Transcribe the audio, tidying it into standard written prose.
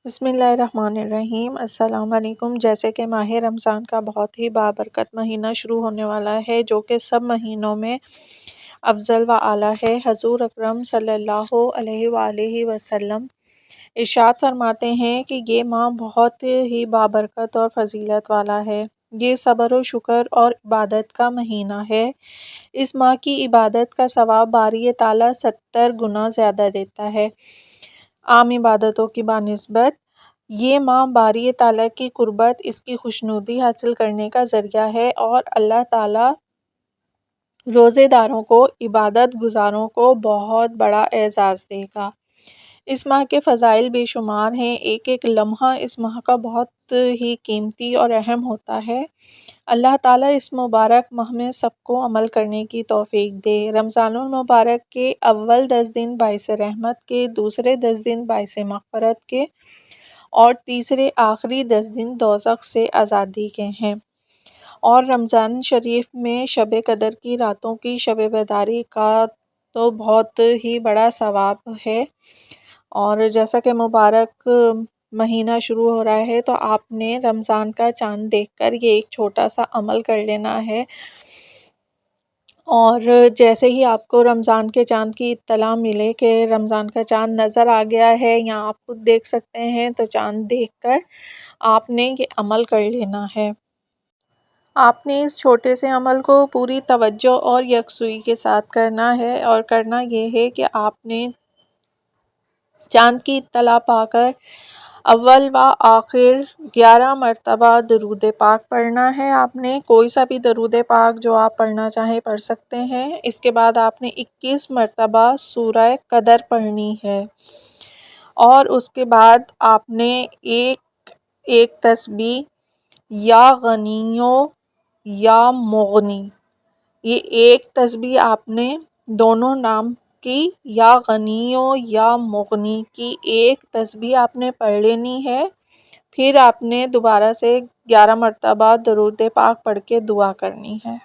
بسم اللہ الرحمن الرحیم۔ السلام علیکم۔ جیسے کہ ماہ رمضان کا بہت ہی بابرکت مہینہ شروع ہونے والا ہے، جو کہ سب مہینوں میں افضل و اعلیٰ ہے، حضور اکرم صلی اللہ علیہ وآلہ وسلم ارشاد فرماتے ہیں کہ یہ ماہ بہت ہی بابرکت اور فضیلت والا ہے۔ یہ صبر و شکر اور عبادت کا مہینہ ہے۔ اس ماہ کی عبادت کا ثواب باری تعالیٰ 70 گنا زیادہ دیتا ہے۔ عام عبادتوں کی بنسبت یہ ماہ باری تعالیٰ کی قربت، اس کی خوشنودی حاصل کرنے کا ذریعہ ہے، اور اللہ تعالیٰ روزے داروں کو، عبادت گزاروں کو بہت بڑا اعزاز دے گا۔ اس ماہ کے فضائل بے شمار ہیں۔ ایک ایک لمحہ اس ماہ کا بہت ہی قیمتی اور اہم ہوتا ہے۔ اللہ تعالیٰ اس مبارک ماہ میں سب کو عمل کرنے کی توفیق دے۔ رمضان المبارک کے اول 10 دن باعث رحمت کے، دوسرے 10 دن باعث مغفرت کے، اور تیسرے آخری 10 دن دوزخ سے آزادی کے ہیں۔ اور رمضان شریف میں شب قدر کی راتوں کی شب بیداری کا تو بہت ہی بڑا ثواب ہے۔ اور جیسا کہ مبارک مہینہ شروع ہو رہا ہے، تو آپ نے رمضان کا چاند دیکھ کر یہ ایک چھوٹا سا عمل کر لینا ہے، اور جیسے ہی آپ کو رمضان کے چاند کی اطلاع ملے کہ رمضان کا چاند نظر آ گیا ہے یا آپ خود دیکھ سکتے ہیں، تو چاند دیکھ کر آپ نے یہ عمل کر لینا ہے۔ آپ نے اس چھوٹے سے عمل کو پوری توجہ اور یکسوئی کے ساتھ کرنا ہے، اور کرنا یہ ہے کہ آپ نے چاند کی اطلاع پا کر اول و آخر 11 مرتبہ درود پاک پڑھنا ہے۔ آپ نے کوئی سا بھی درود پاک جو آپ پڑھنا چاہیں پڑھ سکتے ہیں۔ اس کے بعد آپ نے 21 مرتبہ سورہ قدر پڑھنی ہے، اور اس کے بعد آپ نے ایک تسبیح یا غنیو یا مغنی، یہ ایک تسبیح آپ نے دونوں نام کی، یا غنیو یا مغنی کی ایک تسبیح آپ نے پڑھ لینی ہے۔ پھر آپ نے دوبارہ سے 11 مرتبہ درود پاک پڑھ کے دعا کرنی ہے۔